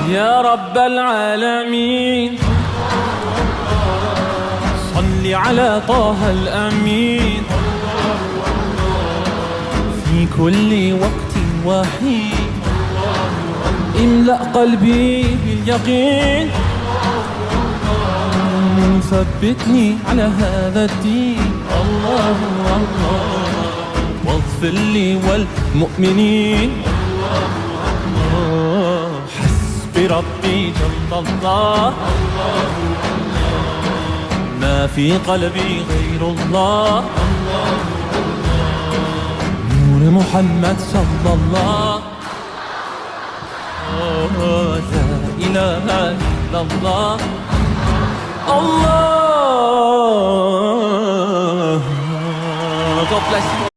يا رب العالمين صل على طه الأمين في كل وقت وحين املأ قلبي باليقين ثبتني على هذا الدين الله الله واغفر لي والمؤمنين حسبي ربي جل الله ما في قلبي غير الله نور محمد صلى الله لا إله إلا الله Allah. God bless you.